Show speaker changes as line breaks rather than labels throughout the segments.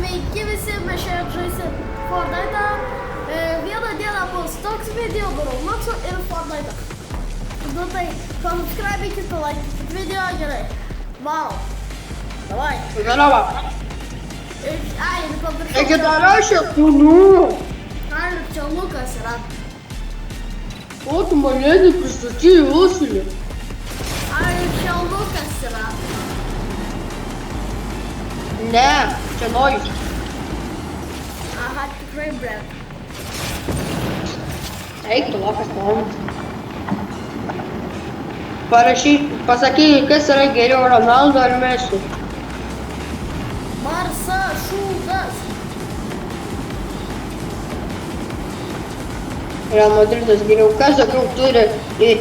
Sveiki visi, mes šiandien žaisim Fortnite. Vieną dieną bus toks video, Roblox'o ir Fortnite. Nu tai, subscribikit, laikykit video, gerai. Varom. Davai.
Здорово.
Ai, nepamiršau.
Taigi darašė kūnų.
Ai, čia Lukas yra.
O tu mane nepristatyti Usulį.
Ai, čia Lukas yra.
Ne, čia Nojus.
Aha, tikrai, blet.
Eik tu lakas man. Parašyk, pasakyk, kas yra geriau, Ronaldo ar Messi.
Marsa Šūdas.
Real Madridas geriau. Kas daugiau turi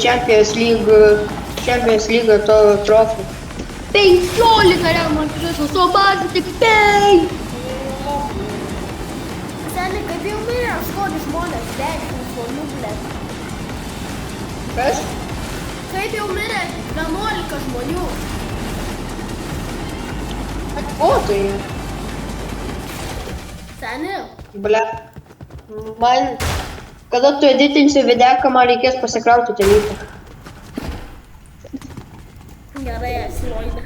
Champions League to trofų? 15 Real Madridas, o bazė tik 5.
Seniai, kaip jau mirė 8 žmonės, 10 žmonių, blet.
Kas?
Kaip jau mirė 11 žmonių.
O tai.
Seniai.
Ble. Man, kada tu editinsi videką, man reikės pasikrauti telefoną.
Gerai, asiloidė.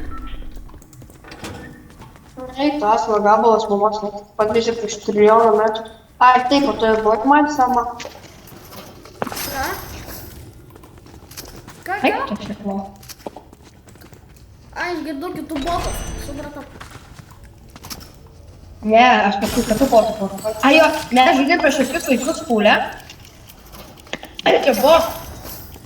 Eik, tas gabalas mamos, pagrįžė prieš trilijoną metų. Ai, taip, o tu buvo man sama.
Ką? Ką?
Eik, tu šiklo.
Ai, išgirdau kitų botų. Supratau.
Ne, aš kitų botų. Ai, jo, mes žaidėm prieš tokius vaikus pūlę. Ir čia buvo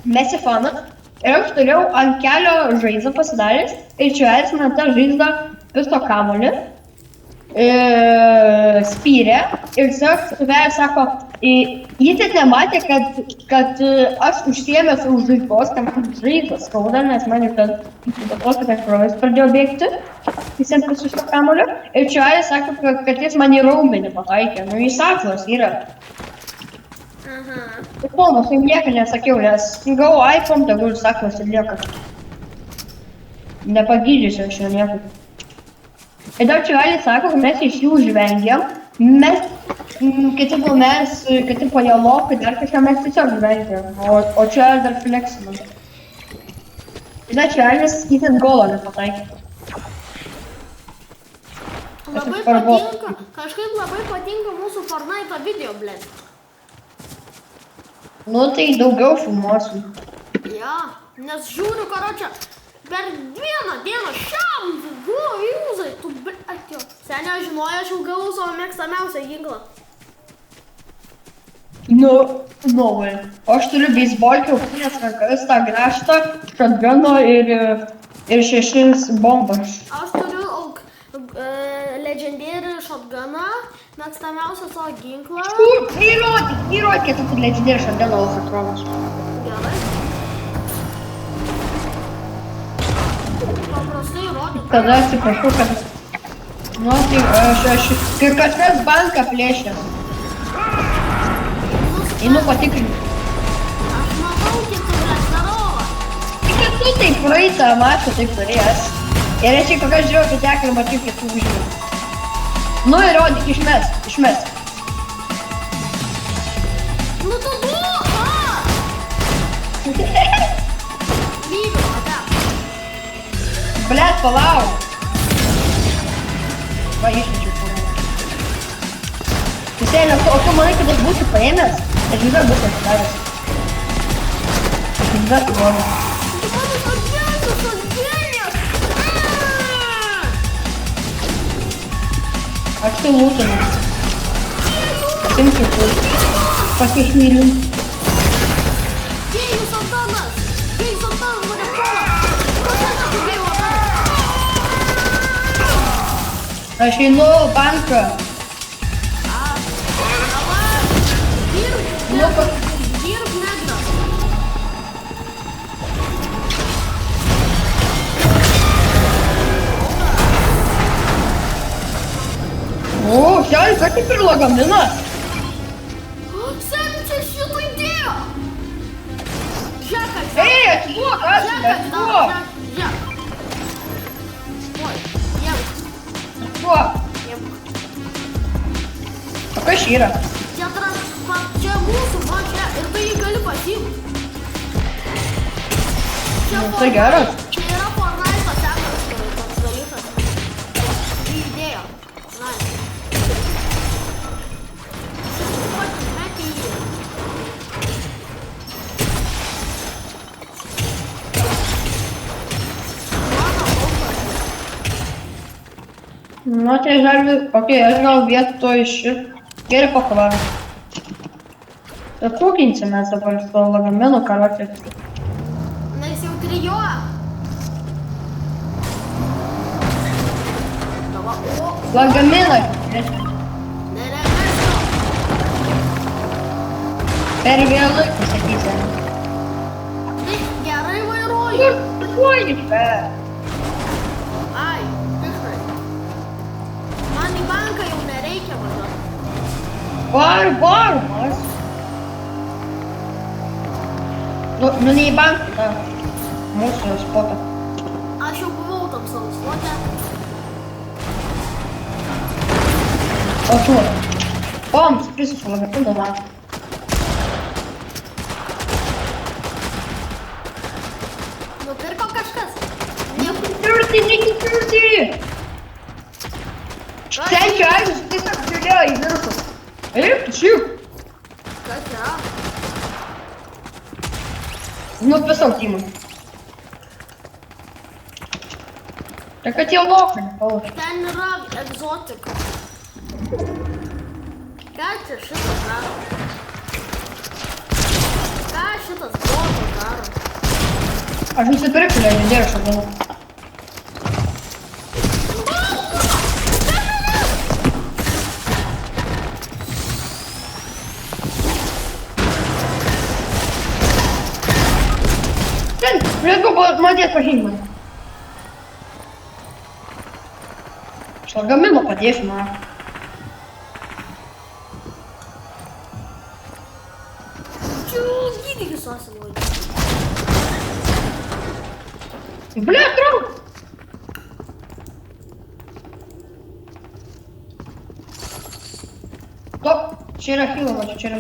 Messi fanas. Ir aš turėjau ant kelio žaizdą pasidaręs. Ir čia man tą žaizdą pisto kamuolį. Spyrė. Ir sako, jis net nematė, kad aš užsiėmęs už žaizdos, tam žaizdą skauda, nes man ir kad kraujas pradėjo bėgti. Jis ant pisto kamuolį. Ir čia sako, kad jis man į raumenį pataikė. Nu, jis aklas yra.
Aha.
Ir ponas, jau nieko nesakiau, nes gavau iPhone, tegul saklas ir lieka. Nepagydžiusiu aš jo nieko. Ir dar čia sako, kad mes iš jų žvengiam. Mes, kiti po jalokai, dar kažką mes tiesiog žvengiam. O čia dar flexinam. Ir dar čia įtent golo nepataikė.
Labai patinka, kažkaip labai patinka mūsų Fortnite video, blet.
Nu tai daugiau filmuosiu.
Ja, nes žiūriu, karočią, per vieną dieną šiam buvo jūzai, tu blet, jo. Seniai, aš žinojau, aš jau gavau savo mėgstamiausią ginklą.
Nu, way. O aš turiu beisbolkę, auksinės rankas, tą grąžtą, shotguno ir 6 bombas.
Aš turiu legendary shotguną, mėgstamiausią savo ginklą.
Įrodyk, kad tu turi legendary shotguną, Alfatrovas.
Gerai. Paprastai įrodyk.
Tada atsiprašau, kad... Nu, tai aš... Kai kažkas banką plėšė. Einu patikrinti.
Aš matau, kiek tu blet darova.
Tik kad tu taip praeitą mačą taip turėjęs. Ir aš kokią žiūrėjau, kad teką ir mačiau, kiek tu užžiūrėjau. Nu, įrodyk, išmes.
Nu tu duha! Lygiai, tada.
Blet, palauk. Va, išmečiau palauk. Tiesiog, o tu manai, kad aš būsiu paėmęs? Aš visą būsiu atidaręs. Aš visą atidaręs.
Tu mano sodėnės!
Aš tai mūtinu. Simčiau tu. Pasišmyliu.
Gėjų Santanas, mane puola! Kodėl tu gėjų Santanas?
Aš einu banką.
Dirb negras.
O, šiandien, ką kaip ir lagaminas?
Seniai, čia šitą įdėjo! Žekas,
Ei, atiduok, atiduok!
Oi, jiem.
Tuo. Kas čia yra?
Čia mūsų, va čia, ir tu jį gali pasiimti.
Tai geras.
Čia yra Fortnite'o senas toks dalykas. Jį įdėjo. Metė jį.
Nu, tai žalvi, okei, aš gal vietoj geriau pakovavau. Bet kūkinsim mes dabar su to lagaminu, karočią.
Na, jis jau trijuoja. Dava, o.
Lagaminą.
Ne, mes jau.
Per vėlai, pasakysi.
Tai gerai vairuoju.
Kur be?
Ai, tikrai. Man į banką jau nereikia važiuoti.
Var. Nu, ne į banką, ta. Mūsų spotą.
Aš jau buvau tam savo slote.
O tu. Skrisiu su lagaminą man.
Nupirko kažkas?
Nekirti! Stenčia, aišku, tiesiog žiūrėjo į viršų. Eik, šiuk.
Kas yra?
Nu, tiesiog Timai. Tai kad jie lokai, nepalaukia.
Ten yra egzotika. Ką čia šitas daro? Ką šitas botas daro?
Aš nusipirksiu legendėrį šablonų. Ten, легко молодец, погибла. Шлагамину подъешь на.
Чугидики сосывают.
Бля, трав! Стоп! Вчера хилова, вчера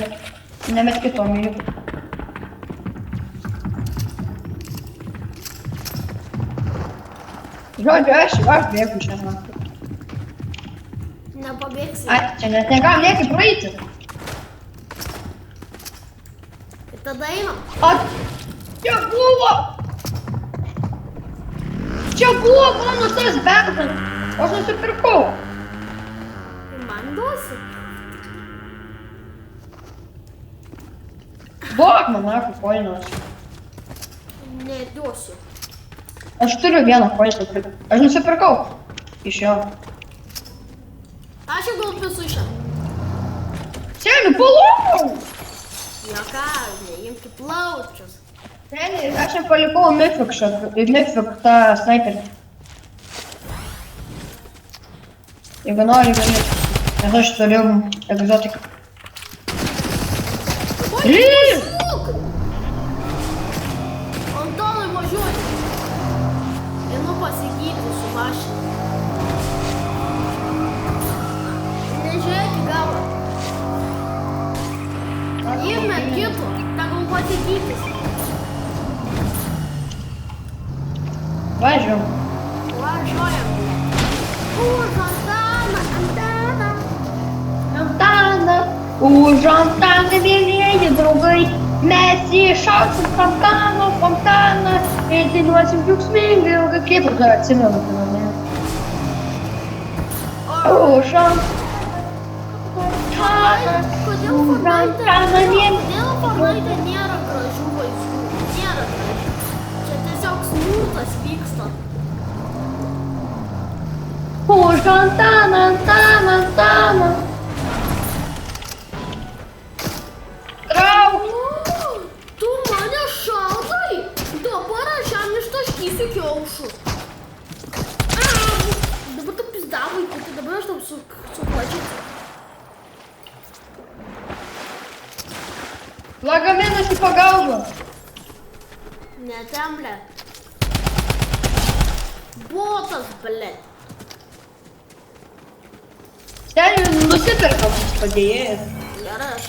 не меткетом її. Аж бігу ще нахуй.
На побег
А, чи не гам ніякі пройти?
Это Дэйна?
А, що було? Що було? Воно все збережено. Можна це прикол.
Мандосы?
Богна, нахуй, польнулась.
Не, Доси.
Aš turiu vieną poilsį. Aš nusipirkau. Iš jo.
Aš jau gal pisušę.
Seniai, palau!
Joka, neimki plaučius.
Seniai, aš nepalikau Mythic tą sniperį. Jeigu nori, gali. Nes aš turiu egzotiką. Lyv!
Antonai, važiuoju. Einu pasigyti su mašina. Nežiūrėk į galvą. Ime kito, tegul pasigytis.
Važiuojam.
Važiuojam. Už Antaną, Antaną.
Antaną, už Antaną, mielieji draugai. Mes iššauksim fontaną ir dainuosim džiaugsmingai ilgai. Kaip aš dar atsimenu, ne? Už Antaną,
Kodėl Fortnite nėra gražių vaizdų? Nėra gražių. Čia tiesiog smurtas vyksta.
už Antaną, Antaną, Antaną. Trauk!
Tu mane šaudai? Dabar aš jam ištaškysiu kiaušus. Dabar tu pizdavai, tai dabar aš tau suplačiu.
Lagaminas į pagalbą.
Ne ten, ble. Botas, ble.
Ten nusipirkam padėjėjai.
Gerai, aš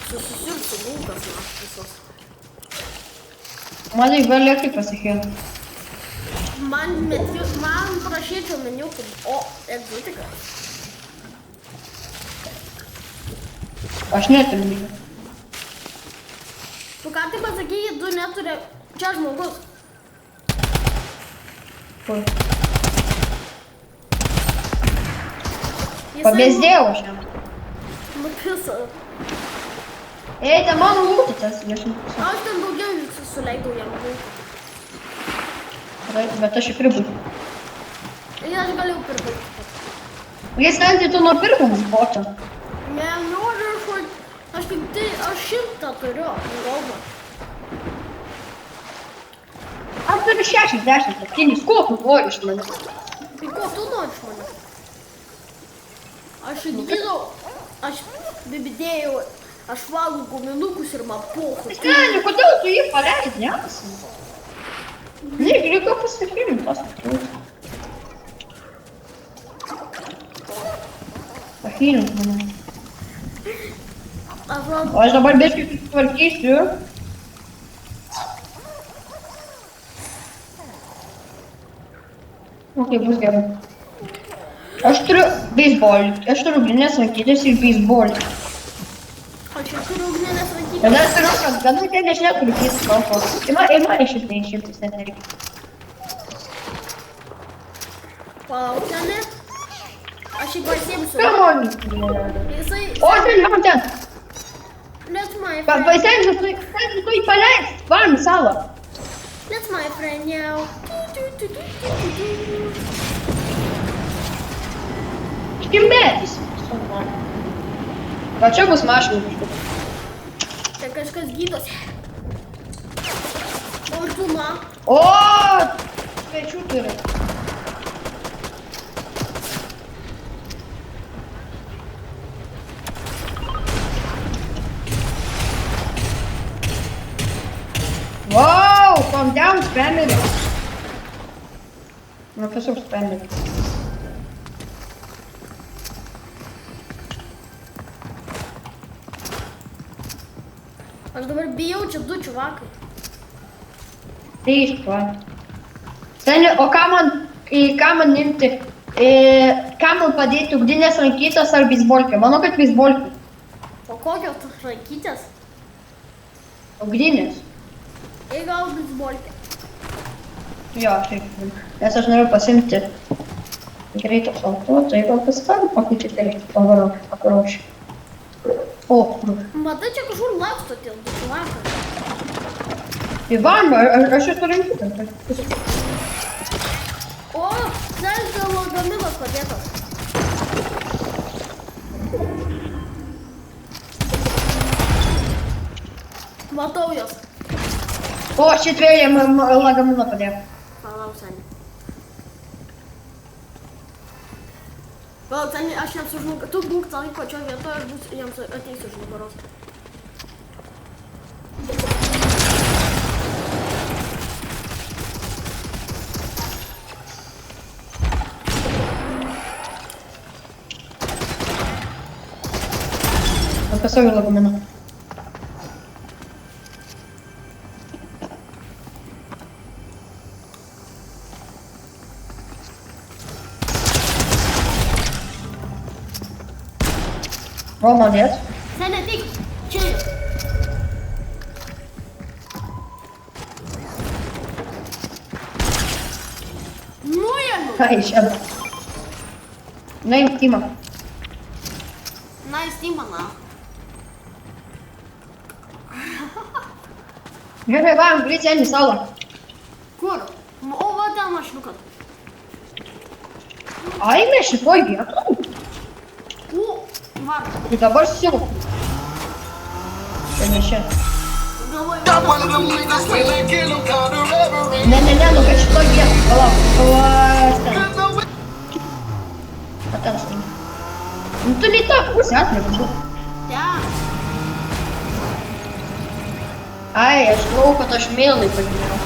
susisirsiu gultas visos.
Man tai gali kaip pasakyti.
Man prašyčiau meniukų. O, egzotika.
Aš neturiu.
Tu ką tai pasakėjai, tu neturi... Čia žmogus.
Kur? Pabėsdėjau aš jam.
Nupisa.
Ei, ten mano lūtų tas viešin.
Aš ten daugiau suleidau jam lūtų.
Bet aš įpribūdžiu.
Ir aš galėjau pirkti.
Jis ten tai tu nupirkam botą.
Ne, noriu aš tik tai, aš 100 turiu, galva.
Aš turiu 67, ko tu nori iš manęs?
Tai ko tu nori iš manęs? Aš įdėjau, aš bibidėjau, aš valgau guminukus ir man pohu.
Seni, kodėl tu jį paleid, nesam? Ne, reikia pasifilmint tas atrodo. Pafilmint mane. O aš dabar biškai susitvarkysiu. Ok, bus gerai. Aš turiu beisbolį, aš turiu ugninės rankytės ir beisbolį.
Aš ir turiu ugninės rankytės.
Bet aš turiu, kad gana tiek aš neturiu keistis kalko. Ir man išimtis net nereikia.
Palauk, seni. Aš jį pasiimsiu.
Come on!
Jisai...
O, ten, ten!
Let's my friend.
Pasensiu, tu jį paleist, varom į salą.
Let's my friend now.
Skimbėtis. Va čia bus mašinų kažkur.
Čia kažkas gydosi. O, ir tu man.
O, svečių turi. Wow, calm down, spammer. Professor spammer.
Aš dabar bijau, čia 2 čiuvakai.
Tai iškva. Seni, o ką man imti? Ką man padėti, ugninės rankytės ar beisbolkė? Manau, kad beisbolkė.
O kokios rankytės?
Ugninės.
Ir gal beisbolkė.
Jo, taip. Nes aš noriu pasimti greitą salto, tai gal pasidarom pakeičiai reikia pakaraušį. O, kur?
Matai, čia kažkur laksto tie 2 čiuvakai.
Ivan, aš esu rankytę.
O, Zelda lagaminas padėtas. Matau jos.
O, šit vėlė lagaminą padėjo.
Palauk, seni. Palauk, seni, aš jiems už nugaros. Tu būk tą pačioj vietoje, aš jiems ateisiu už nugaros.
Pasauliu lagaminą. O, молодец.
Seni, ateik. Čia. Nuėmiau.
Ką išėmė? Naim Timą.
Na, įstimana.
Gerai, varom, greit seni salą.
Kur? O, va ten mašliukas.
Ai, mes šitoj vietoj.
Var.
Tai dabar siūlau. Tai ne čia. Ne, nu kad šitoj vietoj. Palauk, ten štai. Nu tu ne tą pusę atliepčiau.
Ten.
Ai, aš galvoju, kad aš mėlai pažiūrėjau.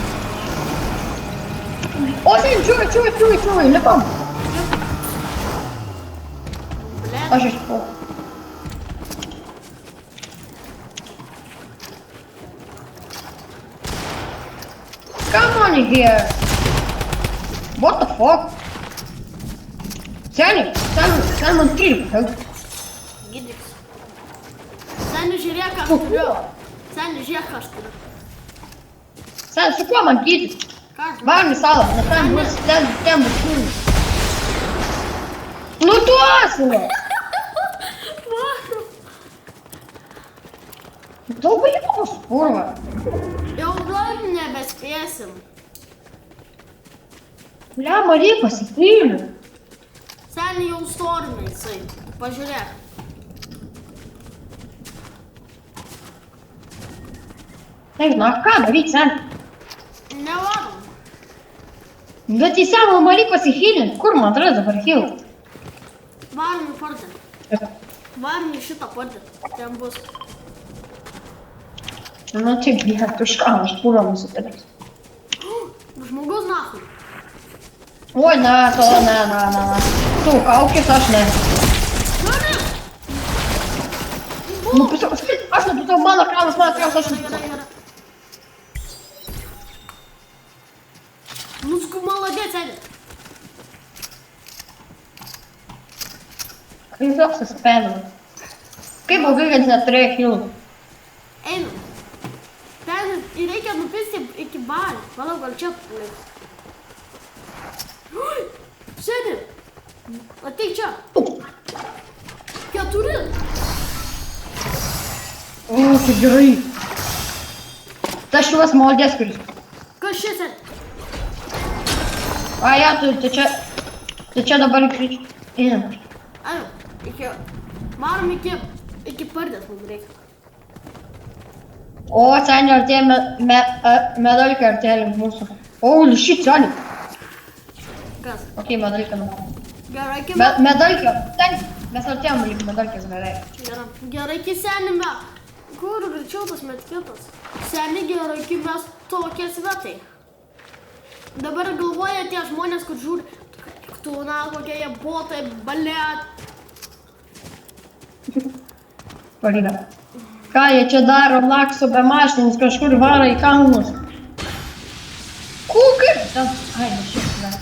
O, sen, čiūri, lipam.
Ble.
Aš išpau. Come on here. What the fuck? Seni man trylikas.
Gydyks. Seni, žiūrėk, ką aš turiu. Seni, žiūrėk, ką aš turiu.
Seni, su kuo man gydyti?
Ką aš
Varom į salą, nes ten bus kūnas. Nu tu asilo! Daug vaikos, kurva.
Jau daug nebespėsim.
Lemma, reikia pasipyliu.
Seni, jau stormai jisai. Pažiūrėk.
Nežinau, ką daryti, seni?
Nevarom.
Bet į savo man reikia pasihilint. Kur man atrodo dabar hil?
Varom į pardę. Varom į šitą pardę. Ten bus.
Nu čia gyvent, už ką aš pūrą nusipirks.
Žmogus nahui.
Oi, ne, to, ne. Tu, kaukis, aš ne. Nu, tiesiog, aš nepusau, mano kranas, aš nepusau.
Nu, sku, молодец, Seni.
Kaip toks suspėdama. Kaip blogai, kad neturėjo hilų.
Einam. Ten reikia nupisti iki balį. Manau, gal čia liks. Seni. Ateik čia. 4.
O, kaip gerai. Tas šilas molodės, kuris.
Kas čia, Seni?
A, ja, tu čia dabar įkričiu. Einam.
Ajo, varom iki pardės mums reikia.
O, seni, artėja medalika artėja link mūsų. Holy shit, seni.
Kas?
Ok, medalika numato.
Gerai,
Medalika, ten, mes artėjom link medalikas beveik.
Gerai, kai Seni mes. Kur greičiau tas metkitas? Seni, gerai, kai mes tokie svetai. Dabar galvoja tie žmonės, kur žiūri, na, kokie jie botai, balėt.
Palyga. Ką jie čia daro, lakso be mašinis, kažkur varo į kalnus. Kūkai? Ten, ai, ne šiek tiek.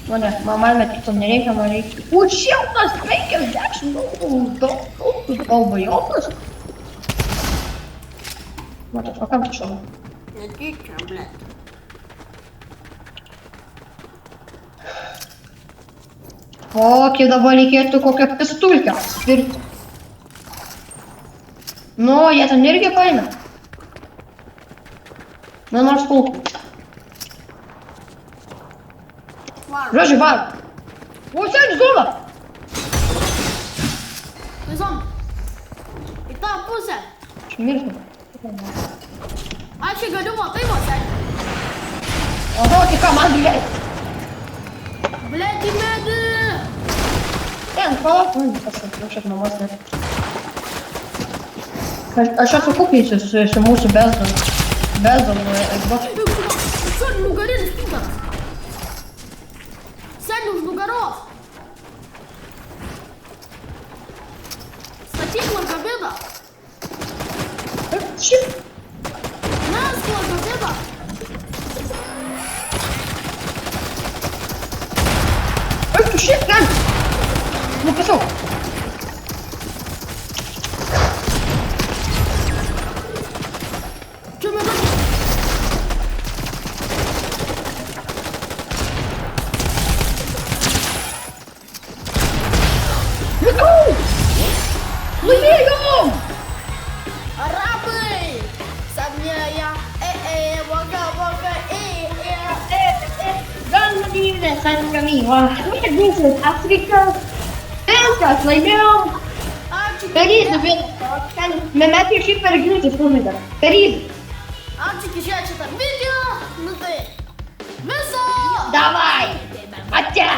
Mane, man metikto nereikia, man reikia. O, 150 dalbajokas. Matot, o kam tu šalia?
Netyčia, blėt.
Kokį dabar reikėtų kokią pistulkę spirti. Nu, jie ten irgi paėmė. Nu, nors pulkų. Žodžiu, var. O, seni, zona.
Vaizom. Į tą pusę.
Aš mirsiu.
Aš čia galiu tai va, Seni.
Oho, tai ką man blėt.
Blėt į medį.
Ten, palauk, pasakiau, šiek namas net. Aš esu kuklysiu su mūsų bezdonu.
Seni, nugarinis pinkas. Seni, už nugaros. Statyk lagabiną.
Šiaip.
Mes lagabiną.
Aš tu šiaip ten. Nu, pasau.
Čia medakis.
Likau! Laimėjom!
Arabai! Samėja, vaga,
Gan gyvybė, sen gamyba. Kokia ginslis, Afrika. Viskas, laimėjom.
Ačiū.
Paryžių vėl. Mes šiaip per ginslis numirėm. Paryžių.
Ačiū, kišė šitą video. Nu tai. Viso!
Давай! Атя!